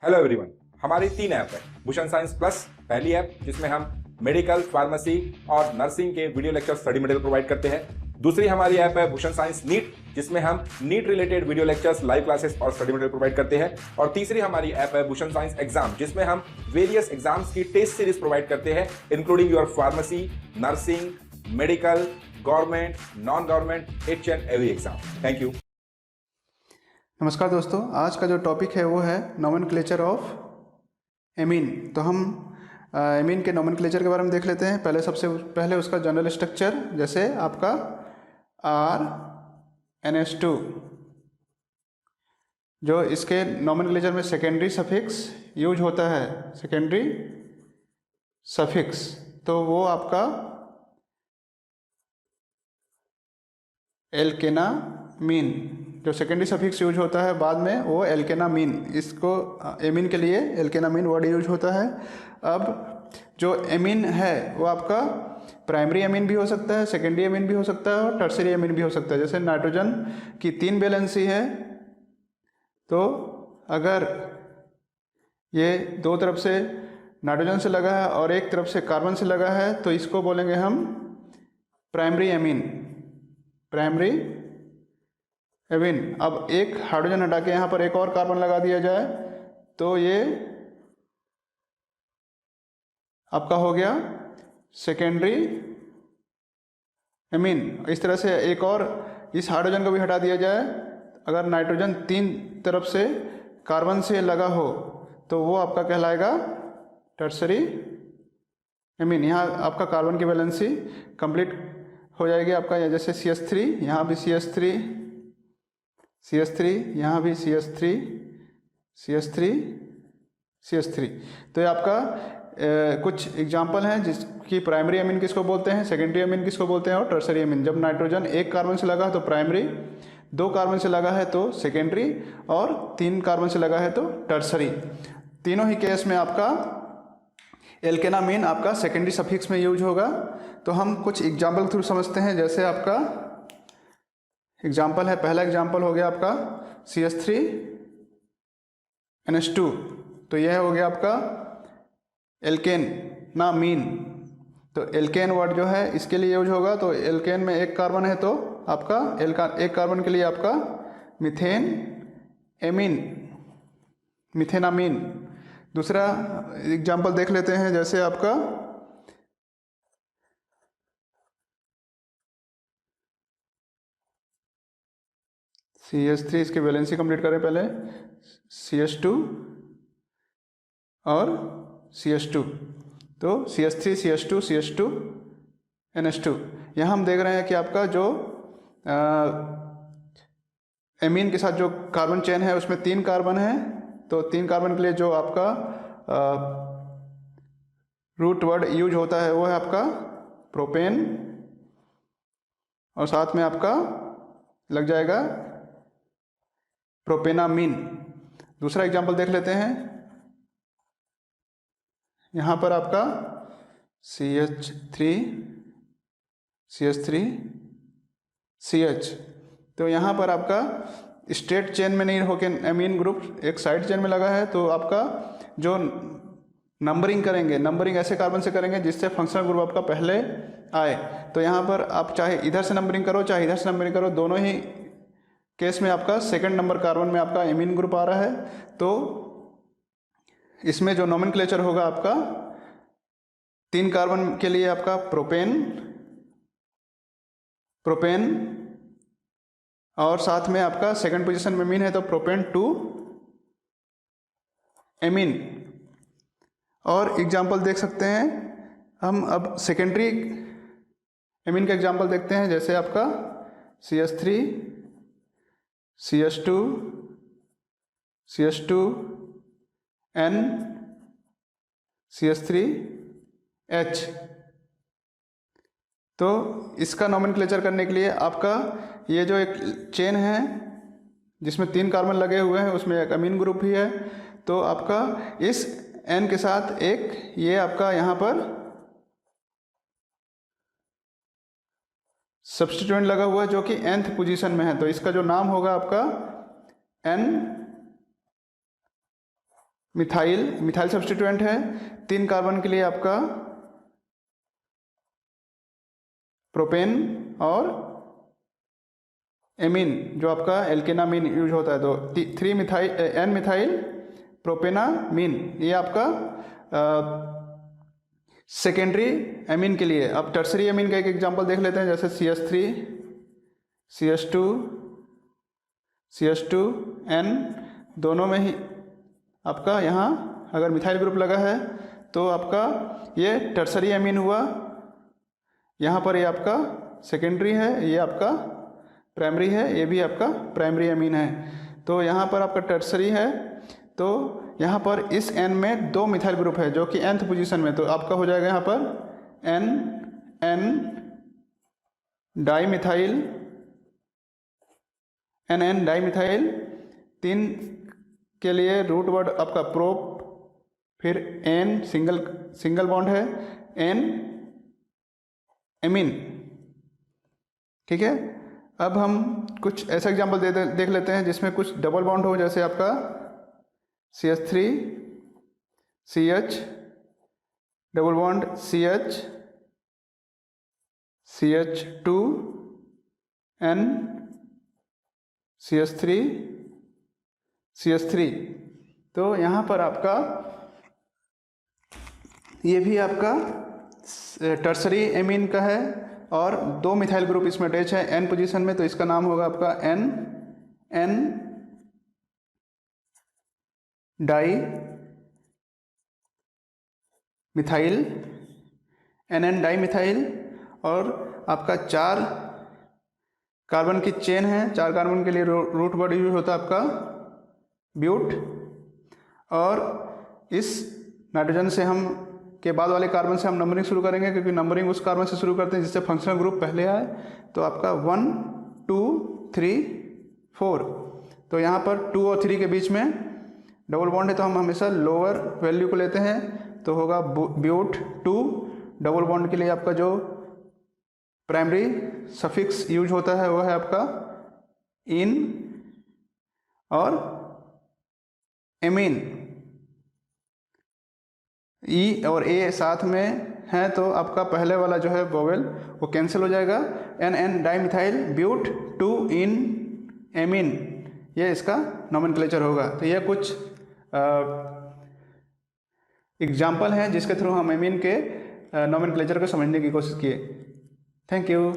Hello everyone, हमारी 3 app है। Bhushan science plus पहली ऐप जिसमें हम मेडिकल, फार्मेसी और नर्सिंग के video lecture study material provide करते हैं। दूसरी हमारी ऐप है भूषण साइंस नीट, जिसमें हम NEET related video lectures, live classes और स्टडी मटेरियल प्रोवाइड करते हैं। और तीसरी हमारी ऐप है भूषण साइंस एग्जाम, जिसमें हम वेरियस एग्जाम्स की टेस्ट सीरीज प्रोवाइड करते हैं, including your pharmacy, nursing, medical, government, non government, each and every exam. Thank you. नमस्कार दोस्तों, आज का जो टॉपिक है वो है नोमेनक्लेचर ऑफ एमीन। तो हम एमीन के नोमेनक्लेचर के बारे में देख लेते हैं। सबसे पहले उसका जनरल स्ट्रक्चर, जैसे आपका RNS2, जो इसके नोमेनक्लेचर में सेकेंडरी सफिक्स यूज होता है, सेकेंडरी सफिक्स, तो वो आपका एल्केनामीन, जो सेकेंडरी सफिक्स यूज होता है बाद में वो एल्केनामीन, इसको एमीन के लिए एल्केनामीन वर्ड यूज होता है। अब जो एमीन है वो आपका प्राइमरी एमीन भी हो सकता है, सेकेंडरी एमीन भी हो सकता है और टर्सरी एमीन भी हो सकता है। जैसे नाइट्रोजन की 3 वैलेंसी है, तो अगर ये दो तरफ से नाइट्रोजन से लगा है और एक तरफ से कार्बन से लगा है, तो इसको बोलेंगे हम प्राइमरी एमीन, प्राइमरी एमीन। अब एक हाइड्रोजन हटा के यहाँ पर एक और कार्बन लगा दिया जाए तो ये आपका हो गया सेकेंडरी एमीन। इस तरह से एक और इस हाइड्रोजन को भी हटा दिया जाए, अगर नाइट्रोजन 3 तरफ से कार्बन से लगा हो तो वो आपका कहलाएगा टर्सरी एमीन। यहाँ आपका कार्बन की वैलेंसी कंप्लीट हो जाएगी आपका, जैसे CH3, यहाँ भी CH3, यहाँ भी CH3। तो ये आपका कुछ एग्जाम्पल हैं जिसकी प्राइमरी एमीन किसको बोलते हैं, सेकेंडरी एमीन किसको बोलते हैं और टर्सरी एमीन। जब नाइट्रोजन एक कार्बन से लगा है तो प्राइमरी, 2 कार्बन से लगा है तो सेकेंडरी और 3 कार्बन से लगा है तो टर्सरी। तीनों ही केस में आपका एल्केनामीन आपका सेकेंडरी सफिक्स में यूज होगा। तो हम कुछ एग्जाम्पल थ्रू समझते हैं। जैसे आपका एग्जाम्पल है, पहला एग्जाम्पल हो गया आपका CH3NH2, तो यह हो गया आपका एल्केनामीन। तो एल्केन वर्ड जो है इसके लिए यूज होगा, तो एल्केन में एक कार्बन है तो आपका एक कार्बन के लिए आपका मीथेन एमीन, मीथेनामीन। दूसरा एग्जाम्पल देख लेते हैं, जैसे आपका CH3, इसकी वैलेंसी कंप्लीट करें पहले, CH2 और CH2, तो CH3, CH2, NH2। यहाँ हम देख रहे हैं कि आपका जो एमीन के साथ जो कार्बन चेन है उसमें 3 कार्बन है, तो 3 कार्बन के लिए जो आपका रूट वर्ड यूज होता है वो है आपका प्रोपेन, और साथ में आपका लग जाएगा प्रोपेनामीन। दूसरा एग्जाम्पल देख लेते हैं। यहाँ पर आपका CH3, CH, तो यहाँ पर आपका स्ट्रेट चेन में नहीं होकर एमीन ग्रुप एक साइड चेन में लगा है, तो आपका जो नंबरिंग करेंगे, नंबरिंग ऐसे कार्बन से करेंगे जिससे फंक्शनल ग्रुप आपका पहले आए। तो यहाँ पर आप चाहे इधर से नंबरिंग करो चाहे इधर से नंबरिंग करो, दोनों ही केस में आपका सेकंड नंबर कार्बन में आपका एमीन ग्रुप आ रहा है। तो इसमें जो नोमेनक्लेचर होगा आपका 3 कार्बन के लिए आपका प्रोपेन, और साथ में आपका सेकंड पोजीशन में एमीन है तो प्रोपेन 2 एमीन। और एग्जाम्पल देख सकते हैं हम। अब सेकेंडरी एमीन का एग्जाम्पल देखते हैं, जैसे आपका CH3, CH2, N, CH3H। तो इसका नोमेनक्लेचर करने के लिए आपका ये जो एक चेन है जिसमें 3 कार्बन लगे हुए हैं उसमें एक अमीन ग्रुप भी है, तो आपका इस N के साथ एक ये आपका यहाँ पर सब्स्टिट्यूएंट लगा हुआ है जो कि nth पोजीशन में है, तो इसका जो नाम होगा आपका N मिथाइल सब्स्टिट्यूएंट है। 3 कार्बन के लिए आपका प्रोपेन और एमीन जो आपका एल्केनामीन यूज होता है। तो 3 मिथाइल एन मिथाइल प्रोपेनामीन ये आपका सेकेंडरी एमीन के लिए। अब टर्सरी एमीन का एक एग्जांपल देख लेते हैं, जैसे CH3 CH2 CH2 N, दोनों में ही आपका यहाँ अगर मिथाइल ग्रुप लगा है तो आपका ये टर्सरी एमीन हुआ। यहाँ पर ये आपका सेकेंडरी है, ये आपका प्राइमरी है, ये भी आपका प्राइमरी एमीन है। तो यहाँ पर आपका टर्सरी है, तो यहाँ पर इस N में 2 मिथाइल ग्रुप है जो कि nth पोजीशन में, तो आपका हो जाएगा यहाँ पर N डाईमिथाइल NN डाईमिथाइल। 3 के लिए रूट वर्ड आपका प्रोप, फिर N सिंगल बॉन्ड है, N एमीन। ठीक है, अब हम कुछ ऐसा एग्जांपल देख लेते हैं जिसमें कुछ डबल बॉन्ड हो, जैसे आपका CH3 CH double bond CH CH2 N CH3 CH3। तो यहाँ पर आपका ये भी आपका टर्सरी एमीन का है और 2 मिथाइल ग्रुप इसमें अटैच है N पोजीशन में, तो इसका नाम होगा आपका N di methyl NN di methyl. और आपका 4 कार्बन की चेन है, 4 कार्बन के लिए रूट वर्ड यूज होता है आपका ब्यूट। और इस नाइट्रोजन से हम के बाद वाले कार्बन से हम नंबरिंग शुरू करेंगे, क्योंकि नंबरिंग उस कार्बन से शुरू करते हैं जिससे फंक्शनल ग्रुप पहले आए। तो आपका 1 2 3 4, तो यहाँ पर 2 और 3 के बीच में डबल बॉन्ड है, तो हम हमेशा लोअर वैल्यू को लेते हैं, तो होगा ब्यूट 2। डबल बॉन्ड के लिए आपका जो प्राइमरी सफिक्स यूज होता है वो है आपका इन और एमीन। ई और ए साथ में है तो आपका पहले वाला जो है वोवेल वो कैंसिल हो जाएगा। NN dimethyl but 2 en amine, ये इसका नोमेनक्लेचर होगा। तो ये कुछ एग्जाम्पल हैं जिसके थ्रू हम एमीन के नोमेनक्लेचर को समझने की कोशिश किए। Thank you.